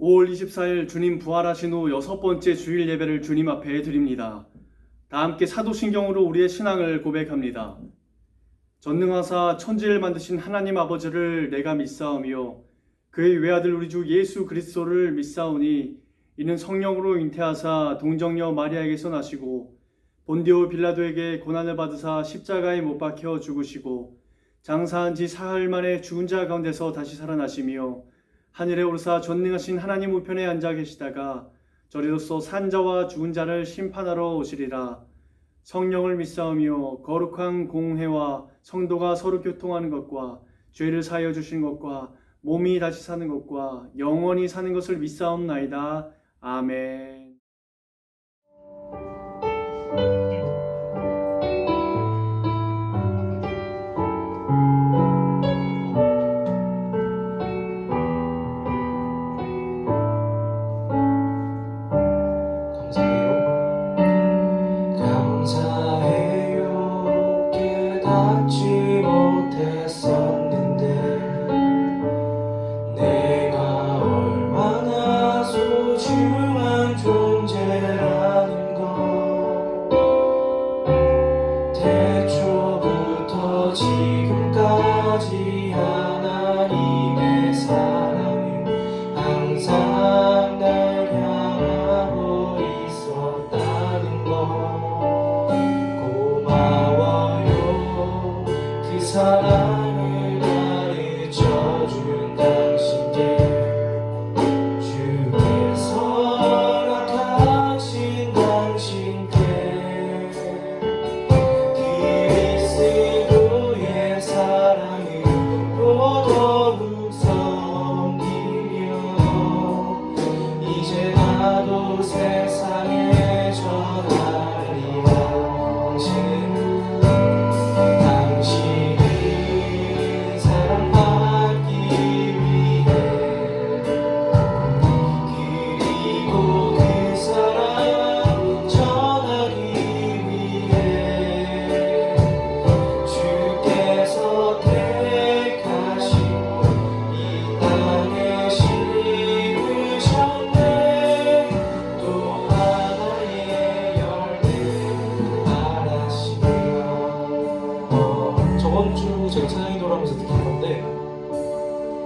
5월 24일 주님 부활하신 후 6번째 주일 예배를 주님 앞에 드립니다. 다 함께 사도신경으로 우리의 신앙을 고백합니다. 전능하사 천지를 만드신 하나님 아버지를 내가 믿사오며 그의 외아들 우리 주 예수 그리스도를 믿사오니 이는 성령으로 잉태하사 동정녀 마리아에게서 나시고 본디오 빌라도에게 고난을 받으사 십자가에 못 박혀 죽으시고 장사한 지 사흘 만에 죽은 자 가운데서 다시 살아나시며 하늘에 오르사 전능하신 하나님 우편에 앉아 계시다가 저리로서 산자와 죽은 자를 심판하러 오시리라. 성령을 믿사오며 거룩한 공회와 성도가 서로 교통하는 것과 죄를 사하여 주신 것과 몸이 다시 사는 것과 영원히 사는 것을 믿사옵나이다. 아멘. 감사해요. 깨닫지 못했었는데 내가 얼마나 소중한 존재라는 걸 태초부터 지금까지 하나님의 사랑은 항상 날 향하고 있었다는 걸 고마워요. 그 사랑을 가르쳐준 당신께 주께서 허락하신 당신께 그리스도의 사랑으로 더욱 섬기며 이제 나도 세상에 전하리라. 당신은 사랑받기 위해 그리고 그 사랑 전하기 위해 주께서 택하시고 이 땅에 심으셨네. 또 하나의 열매를 알아시며 저번 주 제가 찬양이도를 하면서 느낀 건데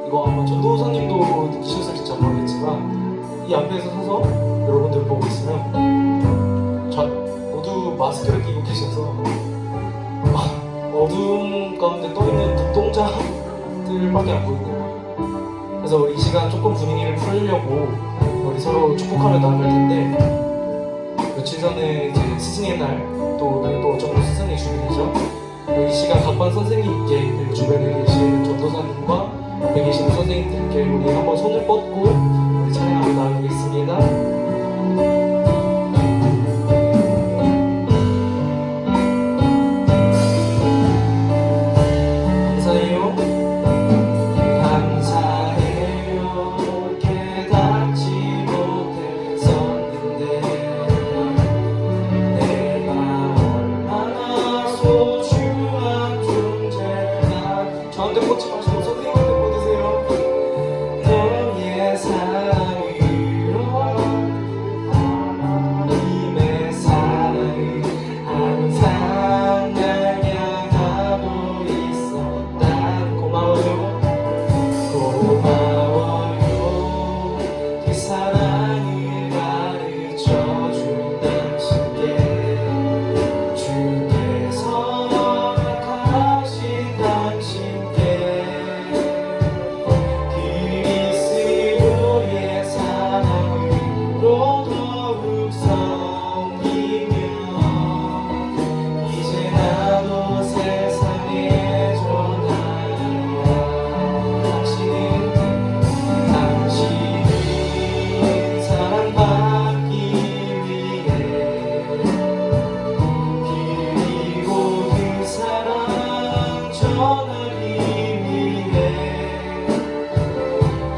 이거 아마 전도사님도 느끼셨을지 모르겠지만 이 앞에서 서서 여러분들 보고 있으면 모두 마스크를 끼고 계셔서 어두움 가운데 떠있는 눈동자들밖에 안 보이네요. 그래서 우리 이 시간 조금 분위기를 풀려고 우리 서로 축복하며 나아갈 텐데 며칠 전에 이제 스승의 날 또 오늘 또 어쩌면 스승의 주일이죠. 이 시간 각반 선생님께 그리고 주변에 계신 전도사님과 옆에 계시는 선생님들께 우리 한번 손을 뻗고 우리 찬양하며 나아가겠습니다. 감사해요. 깨닫지 못했었는데 내가 얼마나 소중한 존재가 저한테 꽂지 마시고 선생님한테 꽂으세요. 너의 사랑으로 하나님의 사랑을 항상 날 향하고 있었다. 고마워요. 그 사랑을 가르쳐준 당신께 주께서 허락하신 당신께 그리스도의 사랑으로 더욱 섬기며 이제 나도 세상에 전하리라. 당신은 사랑받기 위해 그리고 그 사랑 전하기 위해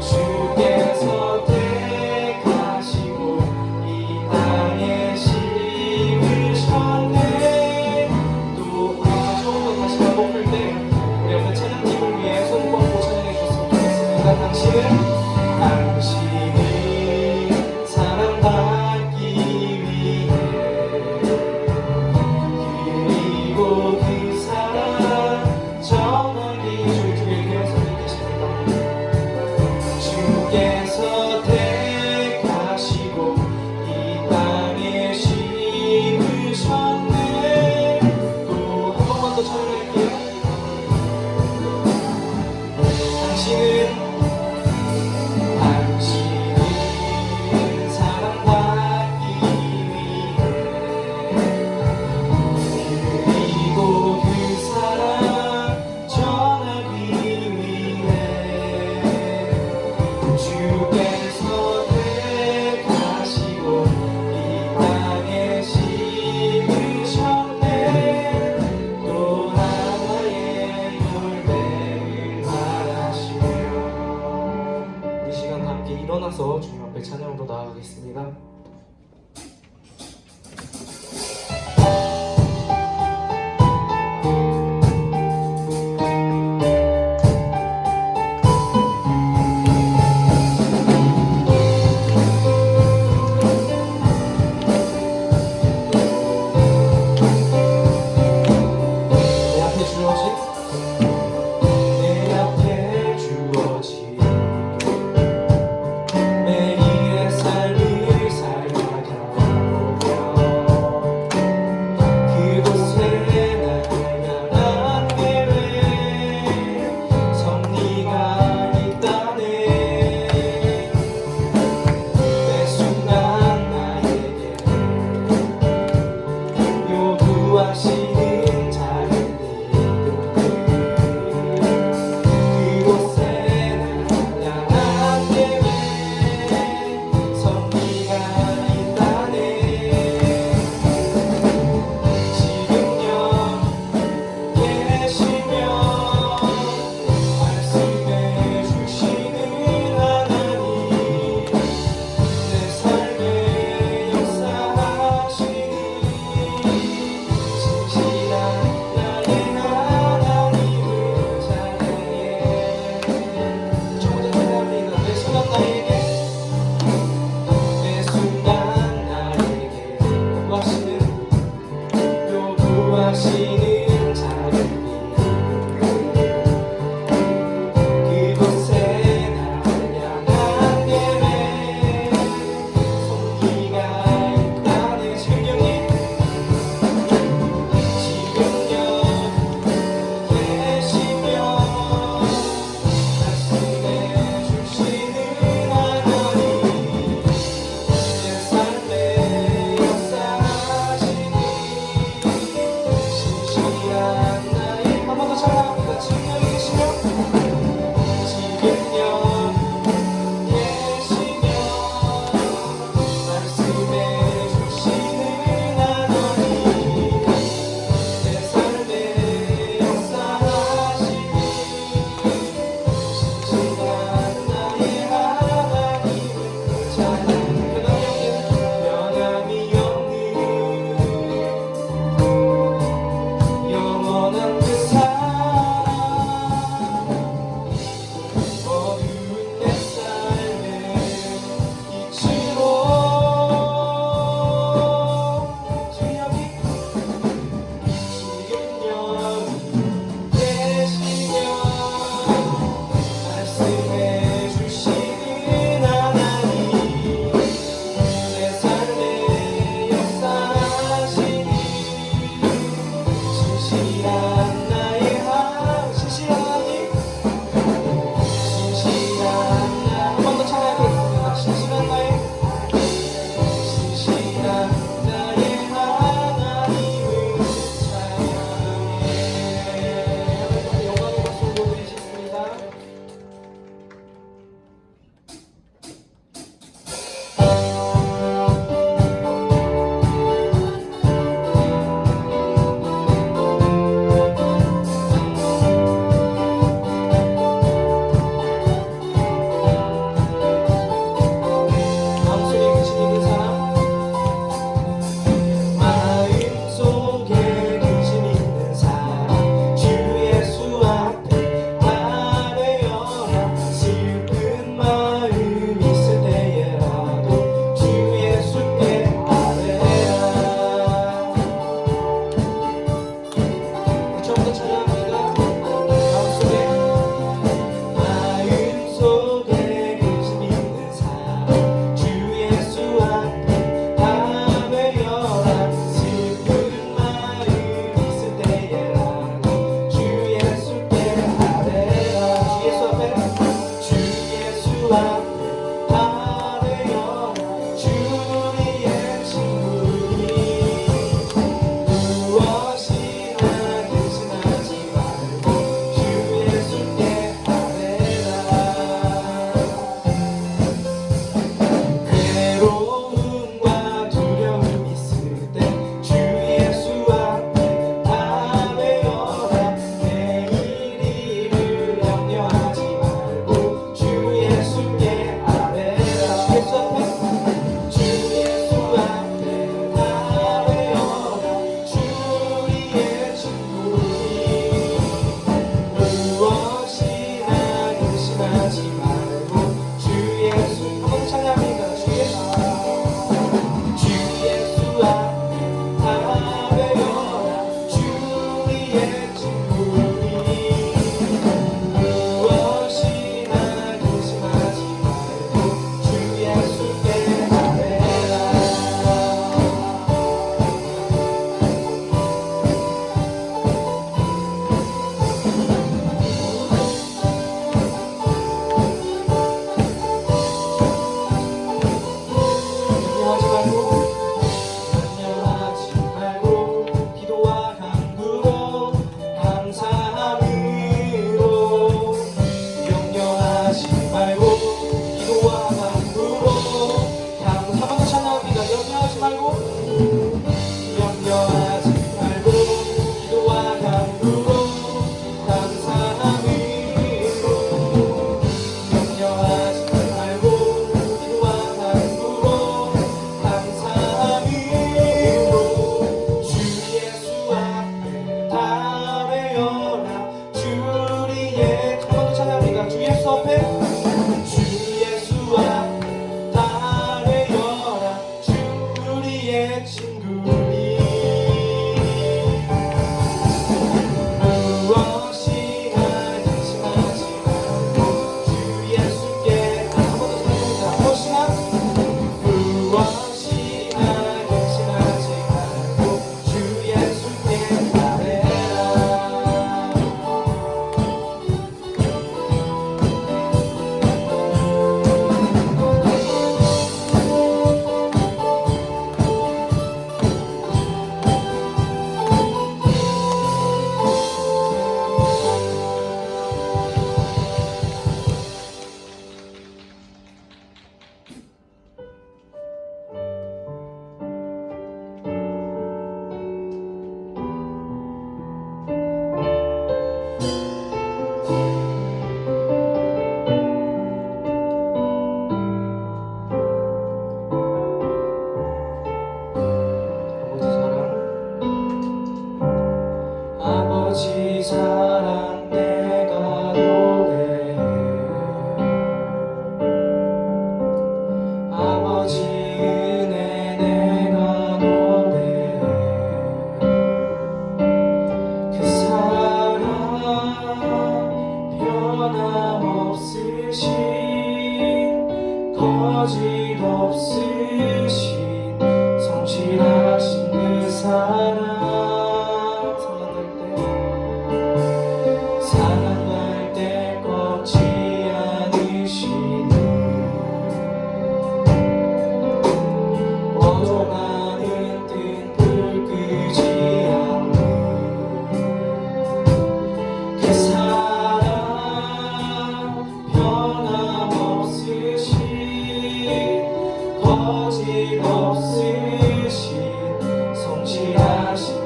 주께서 택하시고 이 땅에 심으셨네. 또 처음부터 다시 반복할 때 우리 옆에 찬양팀을 위해 손 뻗고 찬양해 주셨으면 좋겠습니다. 당신은 주께서 택하시고 이 땅에 심으셨네. 또 한 번만 더 찬양할게요. 당신은 사랑받기 위해 그리고 그 사랑 전하기 위해 주께서 택하시고 이 땅에 심으셨네. 또 하나의 열매를 바라시며 우리 시간 다 함께 일어나서 주님 앞에 찬양으로 나아가겠습니다. 내 앞에 주어진 매일의 삶을 살 앞에 다 되어라 주의 친구니 무엇이나 근심하지 말고 주 예수께 아뢰라 괴로움과 두려움 있을 때 주 예수 앞에 다 되어라 내일 일을 염려하지 말고 주 예수께 아뢰라 주 예수 앞에 다 되어라 주의 친구니 무엇이나 근심하지 말고 주 예수 한번 찬양합니다. 주 예수 앞에 다 되어라 주의 친구니 무엇이나 근심하지 말고 주 예수께 아뢰라 염려하지 말고 기도와 간구로 감사함으로 염려하지 말고 기도와 간구로 한번더 찬양합니다. 염려하지 말고 기도와 간구로 감사함으로 염려하지 말고 기도와 간구로 감사함으로 주 예수 앞에 다 되어라 주리의 한번더 찬양합니다. 주 예수 앞에 다 되어라 주리의 친구니 무엇이나 근심하지 말고 주 예수께 한번더 찬양합니다. 무엇이나 근심하지 말고 주 예수께 아뢰라 아버지 사랑 내가 노래해 아버지 은혜 내가 노래해 그 사랑 변함없으신 거짓 없으신 성실하신 그 사랑 사랑할 때 꺾지 않으시는 어둠하는 등불 끄지 않는 그 사랑 변함없으신 거짓 없으신 성실하신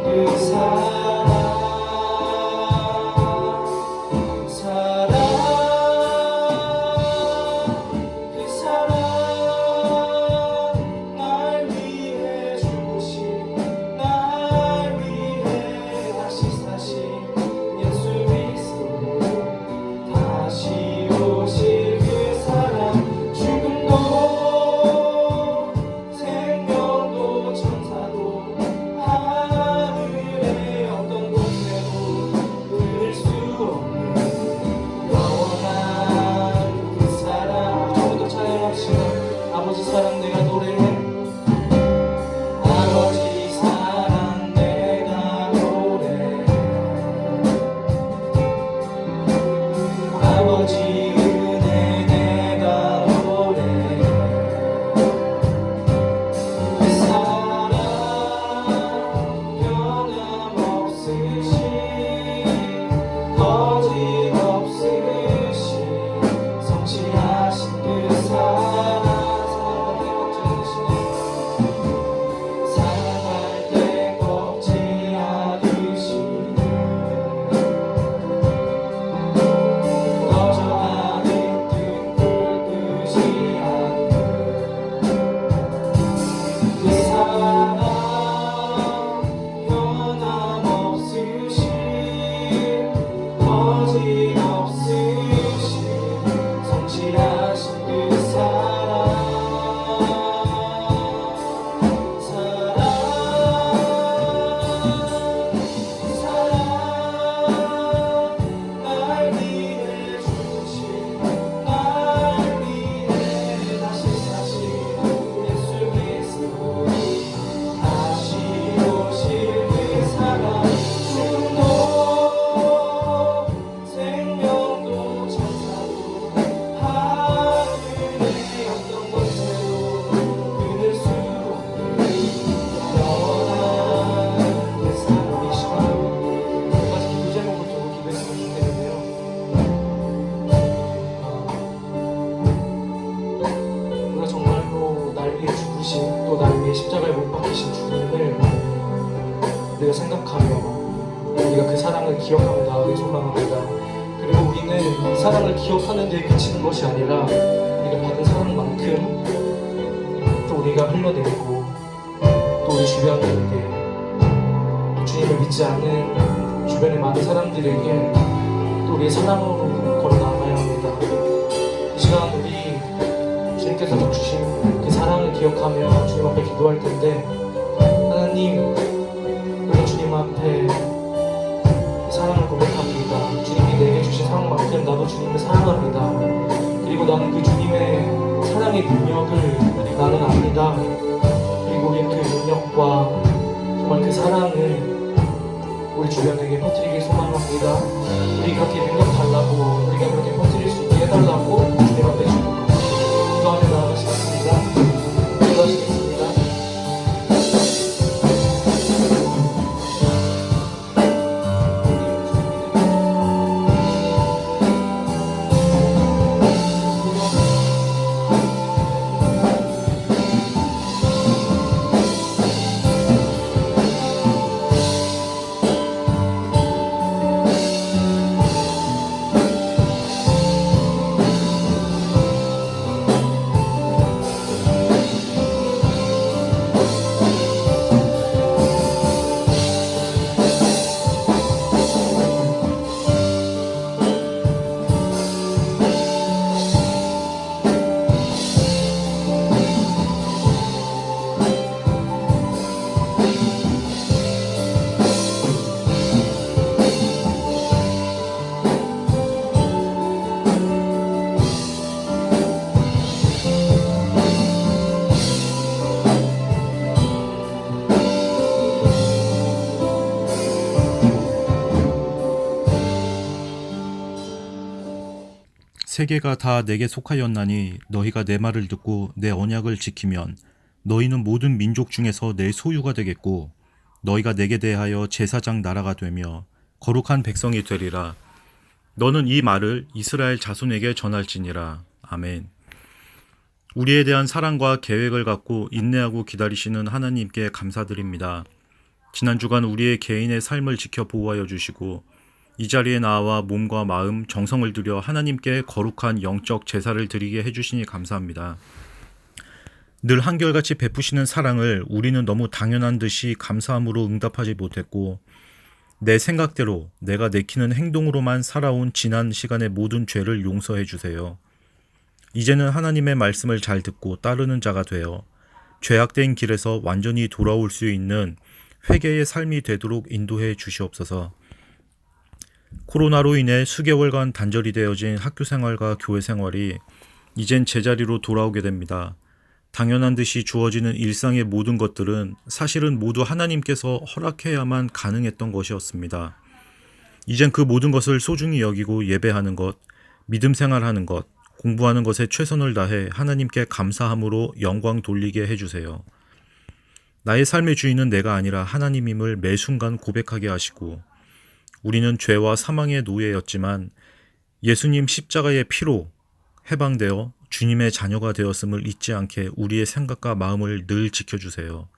우리의 십자가에 못 박히신 주님을 우리가 생각하며 우리가 그 사랑을 기억하며 나아가길 소망합니다. 그리고 우리는 이 사랑을 기억하는 데 그치는 것이 아니라 우리가 받은 사랑만큼 또 우리가 흘려내리고 또 우리 주변에게 또 주님을 믿지 않는 주변의 많은 사람들에게 또 우리의 사랑으로 걸어 나가야 합니다. 이 시간 우리 주님께서 주신 그 사랑을 기억하며 주님 앞에 기도할 텐데, 하나님, 우리 주님 앞에 사랑을 고백합니다. 주님이 내게 주신 사랑만큼 나도 주님을 사랑합니다. 그리고 나는 그 주님의 사랑의 능력을 나는 압니다. 그리고 우리 그 능력과 정말 그 사랑을 우리 주변에게 퍼뜨리길 소망합니다. 우리 그렇게 능력 달라고, 우리가 그렇게 퍼뜨릴 수 있게 해달라고 주님 앞에 기도하며 나아가시겠습니다. 기도하시겠습니다. 세계가 다 내게 속하였나니 너희가 내 말을 듣고 내 언약을 지키면 너희는 모든 민족 중에서 내 소유가 되겠고 너희가 내게 대하여 제사장 나라가 되며 거룩한 백성이 되리라. 너는 이 말을 이스라엘 자손에게 전할지니라. 아멘. 우리에 대한 사랑과 계획을 갖고 인내하고 기다리시는 하나님께 감사드립니다. 지난 주간 우리의 개인의 삶을 지켜 보호하여 주시고 이 자리에 나와 몸과 마음, 정성을 들여 하나님께 거룩한 영적 제사를 드리게 해주시니 감사합니다. 늘 한결같이 베푸시는 사랑을 우리는 너무 당연한 듯이 감사함으로 응답하지 못했고 내 생각대로 내가 내키는 행동으로만 살아온 지난 시간의 모든 죄를 용서해 주세요. 이제는 하나님의 말씀을 잘 듣고 따르는 자가 되어 죄악된 길에서 완전히 돌아올 수 있는 회개의 삶이 되도록 인도해 주시옵소서. 코로나로 인해 수개월간 단절이 되어진 학교 생활과 교회 생활이 이젠 제자리로 돌아오게 됩니다. 당연한 듯이 주어지는 일상의 모든 것들은 사실은 모두 하나님께서 허락해야만 가능했던 것이었습니다. 이젠 그 모든 것을 소중히 여기고 예배하는 것, 믿음 생활하는 것, 공부하는 것에 최선을 다해 하나님께 감사함으로 영광 돌리게 해주세요. 나의 삶의 주인은 내가 아니라 하나님임을 매 순간 고백하게 하시고 우리는 죄와 사망의 노예였지만 예수님 십자가의 피로 해방되어 주님의 자녀가 되었음을 잊지 않게 우리의 생각과 마음을 늘 지켜주세요.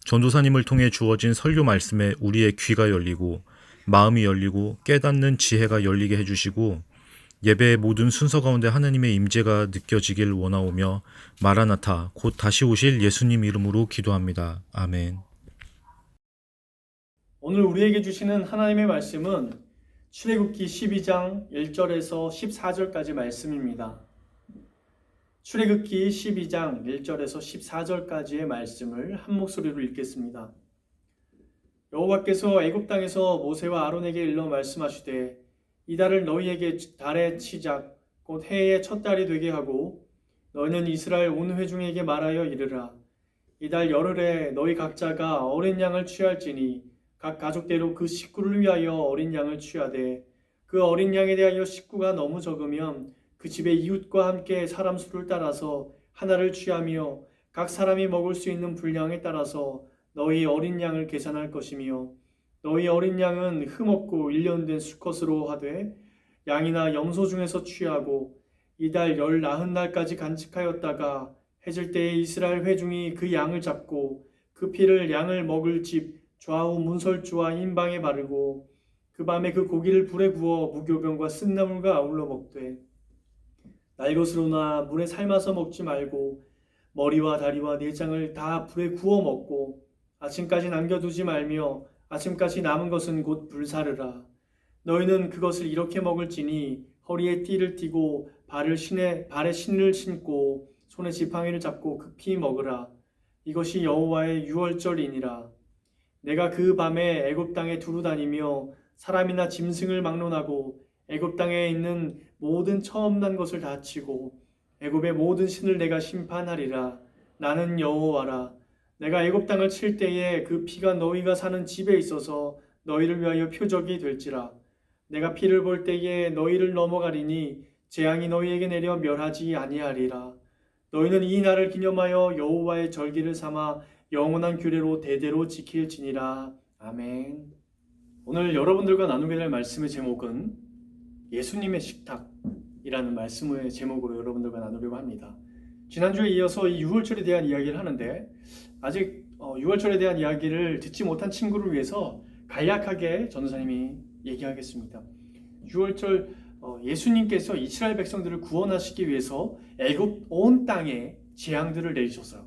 전도사님을 통해 주어진 설교 말씀에 우리의 귀가 열리고 마음이 열리고 깨닫는 지혜가 열리게 해주시고 예배의 모든 순서 가운데 하나님의 임재가 느껴지길 원하오며 마라나타 곧 다시 오실 예수님 이름으로 기도합니다. 아멘. 오늘 우리에게 주시는 하나님의 말씀은 출애굽기 12장 1절에서 14절까지 말씀입니다. 출애굽기 12장 1절에서 14절까지의 말씀을 한 목소리로 읽겠습니다. 여호와께서 애굽 땅에서 모세와 아론에게 일러 말씀하시되 이 달을 너희에게 달의 시작 곧 해의 첫 달이 되게 하고 너희는 이스라엘 온 회중에게 말하여 이르라. 이 달 열흘에 너희 각자가 어린 양을 취할지니 각 가족대로 그 식구를 위하여 어린 양을 취하되 그 어린 양에 대하여 식구가 너무 적으면 그 집의 이웃과 함께 사람 수를 따라서 하나를 취하며 각 사람이 먹을 수 있는 분량에 따라서 너희 어린 양을 계산할 것이며 너희 어린 양은 흠없고 1년 된 수컷으로 하되 양이나 염소 중에서 취하고 이달 19날까지 간직하였다가 해질 때에 이스라엘 회중이 그 양을 잡고 그 피를 양을 먹을 집 좌우 문설주와 인방에 바르고 그 밤에 그 고기를 불에 구워 무교병과 쓴나물과 아울러 먹되 날 것으로나 물에 삶아서 먹지 말고 머리와 다리와 내장을 다 불에 구워 먹고 아침까지 남겨두지 말며 아침까지 남은 것은 곧 불사르라. 너희는 그것을 이렇게 먹을지니 허리에 띠를 띠고 발에 신을 신고 손에 지팡이를 잡고 급히 먹으라. 이것이 여호와의 유월절이니라. 내가 그 밤에 애굽 땅에 두루 다니며 사람이나 짐승을 막론하고 애굽 땅에 있는 모든 처음 난 것을 다 치고 애굽의 모든 신을 내가 심판하리라. 나는 여호와라. 내가 애굽 땅을 칠 때에 그 피가 너희가 사는 집에 있어서 너희를 위하여 표적이 될지라. 내가 피를 볼 때에 너희를 넘어가리니 재앙이 너희에게 내려 멸하지 아니하리라. 너희는 이 날을 기념하여 여호와의 절기를 삼아 영원한 규례로 대대로 지킬지니라. 아멘. 오늘 여러분들과 나누게 될 말씀의 제목은 예수님의 식탁이라는 말씀의 제목으로 여러분들과 나누려고 합니다. 지난주에 이어서 이 유월절에 대한 이야기를 하는데 아직 유월절에 대한 이야기를 듣지 못한 친구를 위해서 간략하게 전도사님이 얘기하겠습니다. 유월절 예수님께서 이스라엘 백성들을 구원하시기 위해서 애굽 온 땅에 재앙들을 내리셨어요.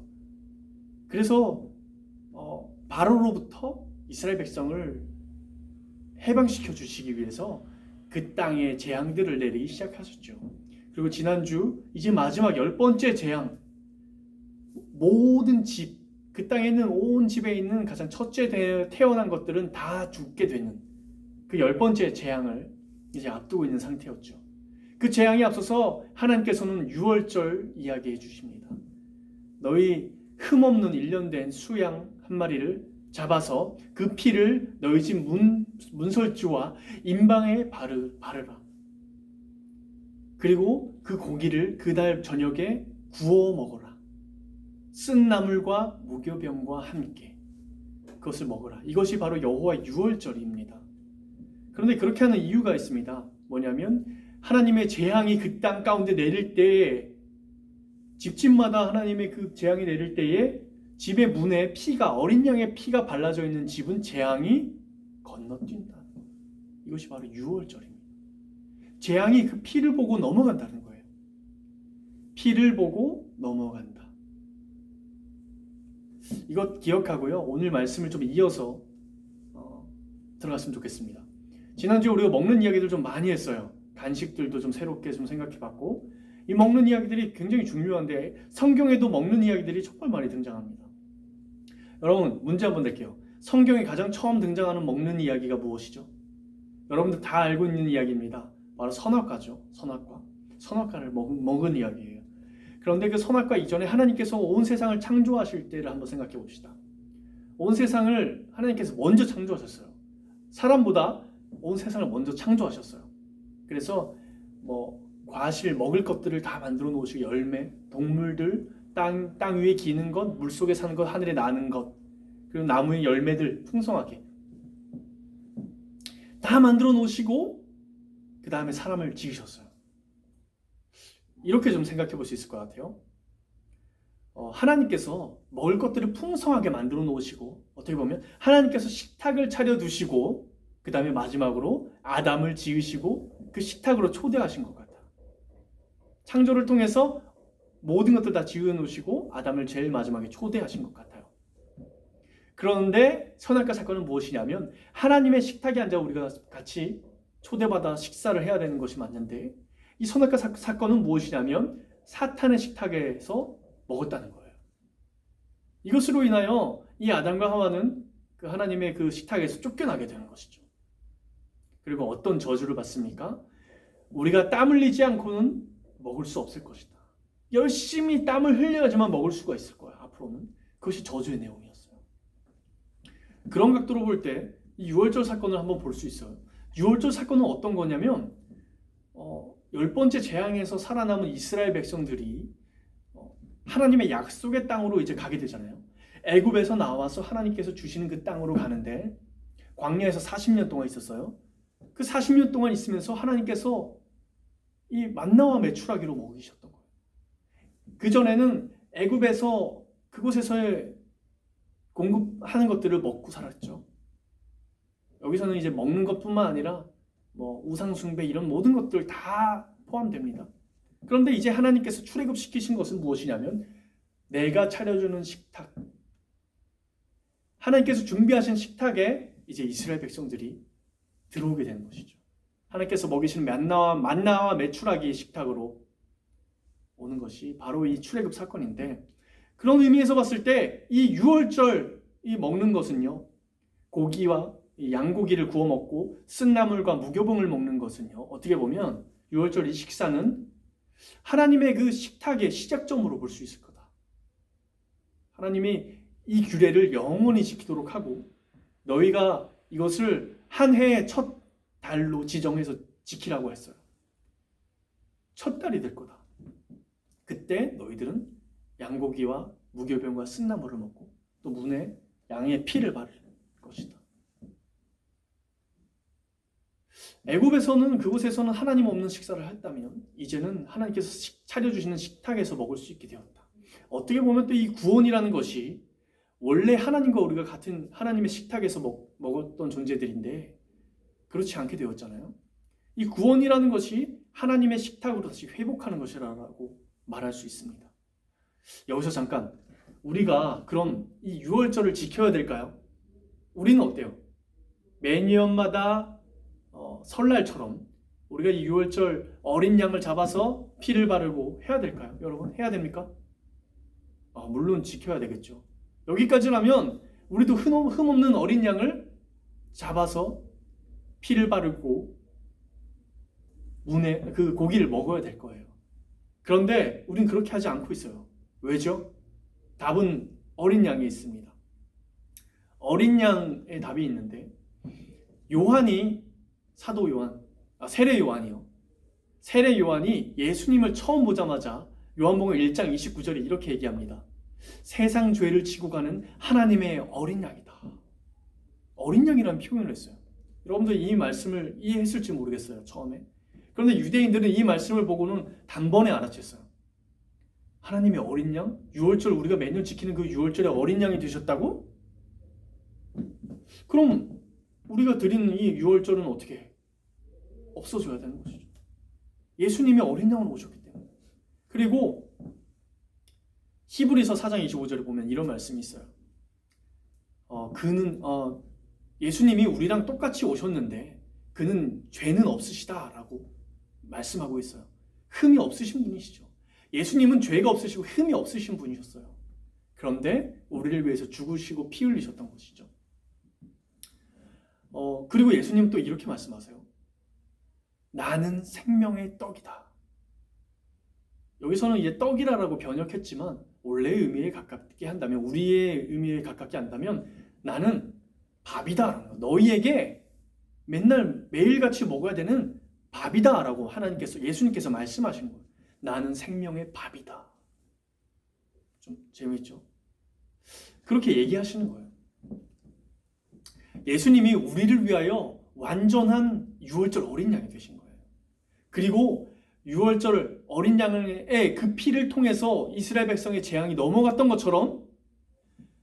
그래서 바로로부터 이스라엘 백성을 해방시켜 주시기 위해서 그 땅에 재앙들을 내리기 시작하셨죠. 그리고 지난주 이제 마지막 10번째 재앙, 모든 집, 그 땅에 있는 온 집에 있는 가장 첫째 태어난 것들은 다 죽게 되는 그 10번째 재앙을 이제 앞두고 있는 상태였죠. 그 재앙이 앞서서 하나님께서는 유월절 이야기해 주십니다. 너희 흠없는 1년 된 수양 한 마리를 잡아서 그 피를 너희 집 문설주와 인방에 바르라. 그리고 그 고기를 그날 저녁에 구워 먹어라. 쓴 나물과 무교병과 함께 그것을 먹어라. 이것이 바로 여호와 유월절입니다. 그런데 그렇게 하는 이유가 있습니다. 뭐냐면 하나님의 재앙이 그 땅 가운데 내릴 때에 집집마다 하나님의 그 재앙이 내릴 때에 집의 문에 피가 어린 양의 피가 발라져 있는 집은 재앙이 건너뛴다. 이것이 바로 유월절입니다. 재앙이 그 피를 보고 넘어간다는 거예요. 피를 보고 넘어간다. 이것 기억하고요. 오늘 말씀을 좀 이어서 들어갔으면 좋겠습니다. 지난주에 우리가 먹는 이야기들 좀 많이 했어요. 간식들도 좀 새롭게 좀 생각해봤고 이 먹는 이야기들이 굉장히 중요한데 성경에도 먹는 이야기들이 정말 많이 등장합니다. 여러분 문제 한번 낼게요. 성경에 가장 처음 등장하는 먹는 이야기가 무엇이죠? 여러분들 다 알고 있는 이야기입니다. 바로 선악과죠. 선악과를 먹은 이야기예요. 그런데 그 선악과 이전에 하나님께서 온 세상을 창조하실 때를 한번 생각해 봅시다. 온 세상을 하나님께서 먼저 창조하셨어요. 사람보다 온 세상을 먼저 창조하셨어요. 그래서 과실 먹을 것들을 다 만들어 놓으시고 열매, 동물들, 땅 위에 기는 것, 물 속에 사는 것, 하늘에 나는 것, 그리고 나무의 열매들 풍성하게 다 만들어 놓으시고 그 다음에 사람을 지으셨어요. 이렇게 좀 생각해 볼 수 있을 것 같아요. 하나님께서 먹을 것들을 풍성하게 만들어 놓으시고 어떻게 보면 하나님께서 식탁을 차려두시고 그 다음에 마지막으로 아담을 지으시고 그 식탁으로 초대하신 것 같아요. 창조를 통해서 모든 것들 다 지어놓으시고 아담을 제일 마지막에 초대하신 것 같아요. 그런데 선악과 사건은 무엇이냐면 하나님의 식탁에 앉아 우리가 같이 초대받아 식사를 해야 되는 것이 맞는데 이 선악과 사건은 무엇이냐면 사탄의 식탁에서 먹었다는 거예요. 이것으로 인하여 이 아담과 하와는 그 하나님의 그 식탁에서 쫓겨나게 되는 것이죠. 그리고 어떤 저주를 받습니까? 우리가 땀 흘리지 않고는 먹을 수 없을 것이다. 열심히 땀을 흘려야지만 먹을 수가 있을 거야. 앞으로는. 그것이 저주의 내용이었어요. 그런 각도로 볼 때 이 유월절 사건을 한번 볼 수 있어요. 유월절 사건은 어떤 거냐면 10번째 재앙에서 살아남은 이스라엘 백성들이 하나님의 약속의 땅으로 이제 가게 되잖아요. 애굽에서 나와서 하나님께서 주시는 그 땅으로 가는데 광야에서 40년 동안 있었어요. 그 40년 동안 있으면서 하나님께서 이 만나와 메추라기로 먹이셨던 거예요. 그전에는 애굽에서 그곳에서의 공급하는 것들을 먹고 살았죠. 여기서는 이제 먹는 것뿐만 아니라 뭐 우상 숭배 이런 모든 것들 다 포함됩니다. 그런데 이제 하나님께서 출애굽시키신 것은 무엇이냐면 내가 차려주는 식탁, 하나님께서 준비하신 식탁에 이제 이스라엘 백성들이 들어오게 되는 것이죠. 하나님께서 먹이시는 만나와 메추라기 식탁으로 오는 것이 바로 이 출애굽 사건인데, 그런 의미에서 봤을 때 이 유월절 이 먹는 것은요, 고기와 이 양고기를 구워 먹고 쓴나물과 무교봉을 먹는 것은요, 어떻게 보면 유월절 이 식사는 하나님의 그 식탁의 시작점으로 볼 수 있을 거다. 하나님이 이 규례를 영원히 지키도록 하고 너희가 이것을 한 해의 첫 달로 지정해서 지키라고 했어요. 첫 달이 될 거다. 그때 너희들은 양고기와 무교병과 쓴나물을 먹고 또 문에 양의 피를 바를 것이다. 애굽에서는 그곳에서는 하나님 없는 식사를 했다면 이제는 하나님께서 차려주시는 식탁에서 먹을 수 있게 되었다. 어떻게 보면 또 이 구원이라는 것이 원래 하나님과 우리가 같은 하나님의 식탁에서 먹었던 존재들인데 그렇지 않게 되었잖아요. 이 구원이라는 것이 하나님의 식탁으로 다시 회복하는 것이라고 말할 수 있습니다. 여기서 잠깐, 우리가 그럼 이 유월절을 지켜야 될까요? 우리는 어때요? 매년마다 설날처럼 우리가 이 유월절 어린 양을 잡아서 피를 바르고 해야 될까요? 여러분, 해야 됩니까? 물론 지켜야 되겠죠. 여기까지라면 우리도 흠없는 어린 양을 잡아서 피를 바르고 문에 그 고기를 먹어야 될 거예요. 그런데 우린 그렇게 하지 않고 있어요. 왜죠? 답은 어린 양에 있습니다. 어린 양의 답이 있는데, 사도 요한, 세례 요한이요. 세례 요한이 예수님을 처음 보자마자 요한복음 1장 29절에 이렇게 얘기합니다. 세상 죄를 지고 가는 하나님의 어린 양이다. 어린 양이라는 표현을 했어요. 여러분들 이 말씀을 이해했을지 모르겠어요, 처음에. 그런데 유대인들은 이 말씀을 보고는 단번에 알아챘어요. 하나님의 어린 양? 유월절, 우리가 매년 지키는 그 유월절에 어린 양이 되셨다고? 그럼 우리가 드리는 이 유월절은 어떻게 해? 없어져야 되는 것이죠. 예수님이 어린 양으로 오셨기 때문에. 그리고 히브리서 4장 25절에 보면 이런 말씀이 있어요. 예수님이 우리랑 똑같이 오셨는데 그는 죄는 없으시다라고 말씀하고 있어요. 흠이 없으신 분이시죠. 예수님은 죄가 없으시고 흠이 없으신 분이셨어요. 그런데 우리를 위해서 죽으시고 피 흘리셨던 것이죠. 그리고 예수님은 또 이렇게 말씀하세요. 나는 생명의 떡이다. 여기서는 이제 떡이라고 번역했지만 원래의 의미에 가깝게 한다면, 우리의 의미에 가깝게 한다면 나는 밥이다. 너희에게 맨날 매일같이 먹어야 되는 밥이다라고 예수님께서 말씀하신 거예요. 나는 생명의 밥이다. 좀 재밌죠? 그렇게 얘기하시는 거예요. 예수님이 우리를 위하여 완전한 유월절 어린 양이 되신 거예요. 그리고 유월절 어린 양의 그 피를 통해서 이스라엘 백성의 재앙이 넘어갔던 것처럼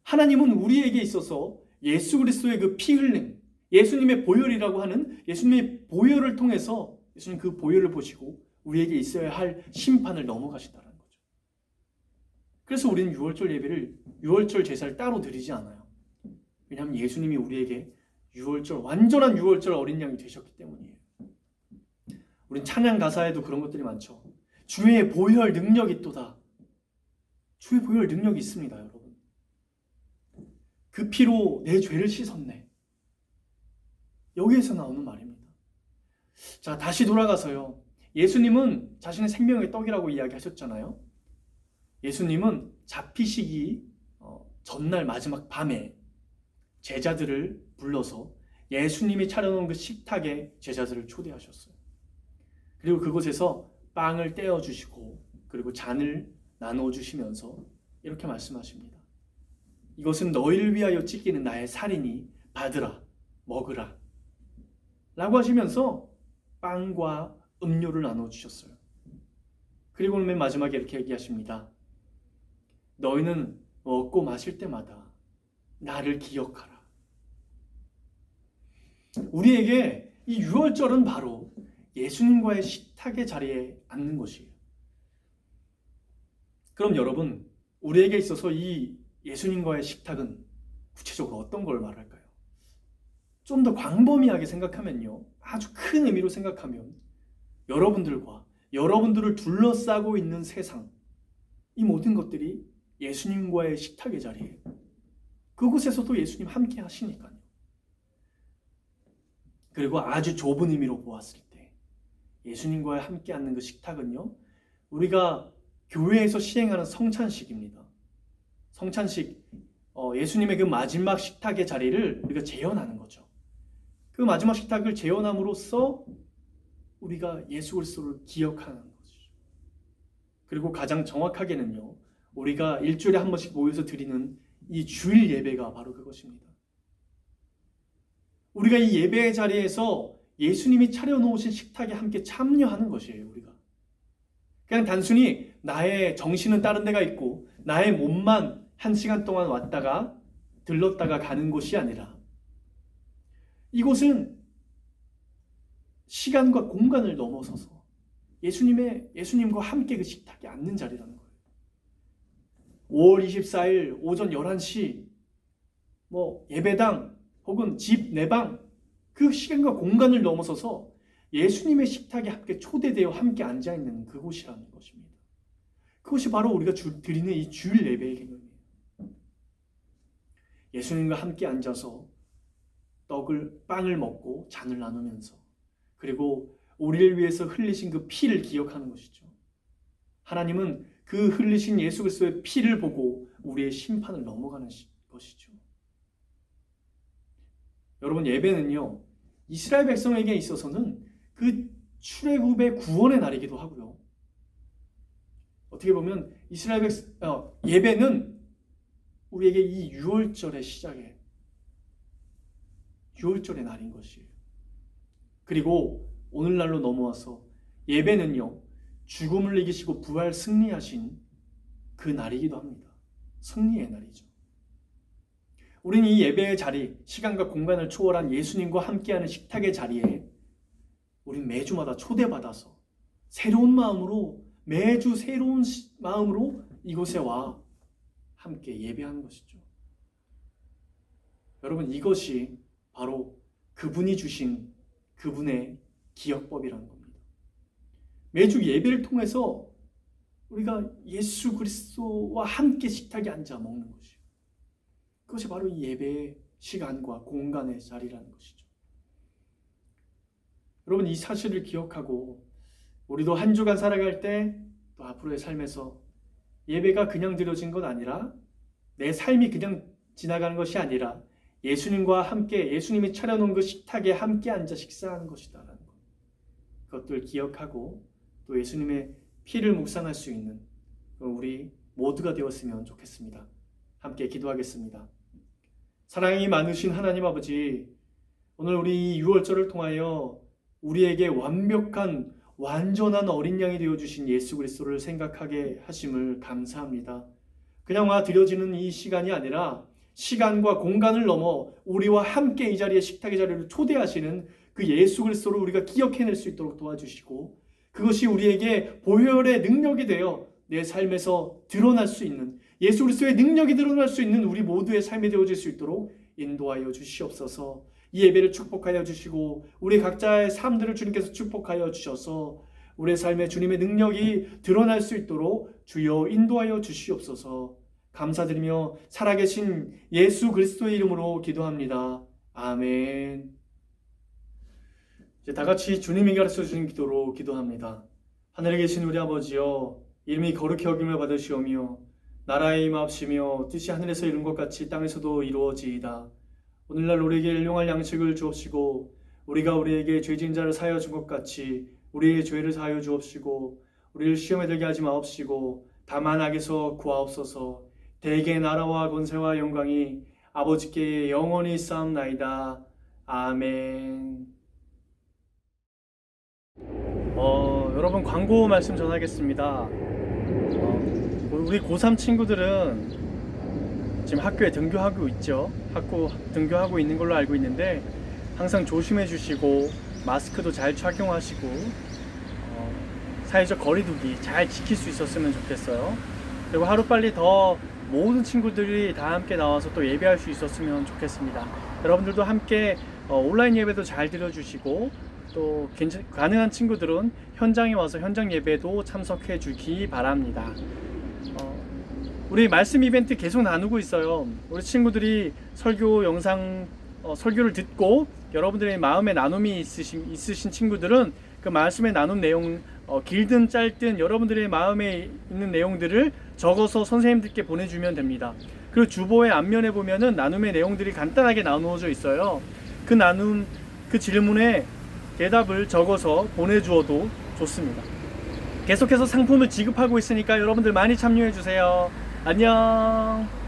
하나님은 우리에게 있어서 예수 그리스도의 그 피 흘림, 예수님의 보혈이라고 하는 예수님의 보혈을 통해서 예수님 그 보혈을 보시고 우리에게 있어야 할 심판을 넘어가신다는 거죠. 그래서 우리는 유월절 제사를 따로 드리지 않아요. 왜냐하면 예수님이 우리에게 완전한 유월절 어린 양이 되셨기 때문이에요. 우린 찬양 가사에도 그런 것들이 많죠. 주의 보혈 능력이 있도다. 주의 보혈 능력이 있습니다, 여러분. 그 피로 내 죄를 씻었네. 여기에서 나오는 말입니다. 자, 다시 돌아가서요. 예수님은 자신의 생명의 떡이라고 이야기하셨잖아요. 예수님은 잡히시기 전날 마지막 밤에 제자들을 불러서 예수님이 차려놓은 그 식탁에 제자들을 초대하셨어요. 그리고 그곳에서 빵을 떼어주시고 그리고 잔을 나눠주시면서 이렇게 말씀하십니다. 이것은 너희를 위하여 찢기는 나의 살이니 받으라, 먹으라 라고 하시면서 빵과 음료를 나눠주셨어요. 그리고 맨 마지막에 이렇게 얘기하십니다. 너희는 먹고 마실 때마다 나를 기억하라. 우리에게 이 유월절은 바로 예수님과의 식탁의 자리에 앉는 것이에요. 그럼 여러분, 우리에게 있어서 이 예수님과의 식탁은 구체적으로 어떤 걸 말할까요? 좀 더 광범위하게 생각하면요, 아주 큰 의미로 생각하면 여러분들과 여러분들을 둘러싸고 있는 세상, 이 모든 것들이 예수님과의 식탁의 자리예요. 그곳에서도 예수님 함께 하시니까요. 그리고 아주 좁은 의미로 보았을 때 예수님과 함께 앉는 그 식탁은요, 우리가 교회에서 시행하는 성찬식입니다. 성찬식, 예수님의 그 마지막 식탁의 자리를 우리가 재현하는 거죠. 그 마지막 식탁을 재현함으로써 우리가 예수 그리스도를 기억하는 것이죠. 그리고 가장 정확하게는요, 우리가 일주일에 한 번씩 모여서 드리는 이 주일 예배가 바로 그것입니다. 우리가 이 예배의 자리에서 예수님이 차려놓으신 식탁에 함께 참여하는 것이에요. 우리가 그냥 단순히 나의 정신은 다른 데가 있고 나의 몸만 1시간 동안 왔다가 들렀다가 가는 곳이 아니라, 이곳은 시간과 공간을 넘어서서 예수님과 함께 그 식탁에 앉는 자리라는 거예요. 5월 24일 오전 11시 예배당 혹은 집 내방, 그 시간과 공간을 넘어서서 예수님의 식탁에 함께 초대되어 함께 앉아있는 그곳이라는 것입니다. 그것이 바로 우리가 드리는 이 주일 예배의 개념이에요. 예수님과 함께 앉아서 빵을 먹고 잔을 나누면서, 그리고 우리를 위해서 흘리신 그 피를 기억하는 것이죠. 하나님은 그 흘리신 예수 그리스도의 피를 보고 우리의 심판을 넘어가는 것이죠. 여러분, 예배는요, 이스라엘 백성에게 있어서는 그 출애굽의 구원의 날이기도 하고요. 어떻게 보면 예배는 우리에게 이 유월절의 시작에 유월절의 날인 것이에요. 그리고 오늘날로 넘어와서 예배는요, 죽음을 이기시고 부활 승리하신 그 날이기도 합니다. 승리의 날이죠. 우리는 이 예배의 자리, 시간과 공간을 초월한 예수님과 함께하는 식탁의 자리에 우리는 매주마다 초대받아서 새로운 마음으로, 매주 새로운 마음으로 이곳에 와 함께 예배하는 것이죠. 여러분, 이것이 바로 그분이 주신 그분의 기억법이라는 겁니다. 매주 예배를 통해서 우리가 예수 그리스도와 함께 식탁에 앉아 먹는 것이요, 그것이 바로 이 예배의 시간과 공간의 자리라는 것이죠. 여러분, 이 사실을 기억하고 우리도 한 주간 살아갈 때, 또 앞으로의 삶에서 예배가 그냥 드려진 것 아니라, 내 삶이 그냥 지나가는 것이 아니라 예수님과 함께, 예수님이 차려놓은 그 식탁에 함께 앉아 식사하는 것이다라는 것, 그것들 기억하고 또 예수님의 피를 묵상할 수 있는 우리 모두가 되었으면 좋겠습니다. 함께 기도하겠습니다. 사랑이 많으신 하나님 아버지, 오늘 우리 6월절을 통하여 우리에게 완전한 어린 양이 되어주신 예수 그리스도를 생각하게 하심을 감사합니다. 그냥 드려지는 이 시간이 아니라 시간과 공간을 넘어 우리와 함께 이 자리에, 식탁의 자리를 초대하시는 그 예수 그리스도를 우리가 기억해낼 수 있도록 도와주시고, 그것이 우리에게 보혈의 능력이 되어 내 삶에서 드러날 수 있는, 예수 그리스도의 능력이 드러날 수 있는 우리 모두의 삶이 되어질 수 있도록 인도하여 주시옵소서. 이 예배를 축복하여 주시고 우리 각자의 삶들을 주님께서 축복하여 주셔서 우리의 삶에 주님의 능력이 드러날 수 있도록 주여 인도하여 주시옵소서. 감사드리며 살아계신 예수 그리스도의 이름으로 기도합니다. 아멘. 이제 다 같이 주님이 가르쳐 주신 기도로 기도합니다. 하늘에 계신 우리 아버지여, 이름이 거룩히 여김을 받으시오며 나라의 임하옵시며 뜻이 하늘에서 이룬 것 같이 땅에서도 이루어지이다. 오늘날 우리에게 일용할 양식을 주옵시고 우리가 우리에게 죄진 자를 사하여 준 것 같이 우리의 죄를 사하여 주옵시고 우리를 시험에 들게 하지 마옵시고 다만 악에서 구하옵소서. 대개 나라와 권세와 영광이 아버지께 영원히 쌓옵나이다. 아멘. 여러분, 광고 말씀 전하겠습니다. 우리 고3 친구들은 지금 학교에 등교하고 있죠. 학교 등교하고 있는 걸로 알고 있는데 항상 조심해 주시고 마스크도 잘 착용하시고 사회적 거리두기 잘 지킬 수 있었으면 좋겠어요. 그리고 하루빨리 더 모든 친구들이 다 함께 나와서 또 예배할 수 있었으면 좋겠습니다. 여러분들도 함께 온라인 예배도 잘 들어주시고 또 가능한 친구들은 현장에 와서 현장 예배도 참석해 주기 바랍니다. 우리 말씀 이벤트 계속 나누고 있어요. 우리 친구들이 설교 영상 설교를 듣고 여러분들의 마음에 나눔이 있으신 친구들은 그 말씀에 나눈 내용 길든 짧든 여러분들의 마음에 있는 내용들을 적어서 선생님들께 보내주면 됩니다. 그리고 주보의 앞면에 보면은 나눔의 내용들이 간단하게 나누어져 있어요. 그 나눔, 그 질문에 대답을 적어서 보내주어도 좋습니다. 계속해서 상품을 지급하고 있으니까 여러분들 많이 참여해 주세요. 안녕.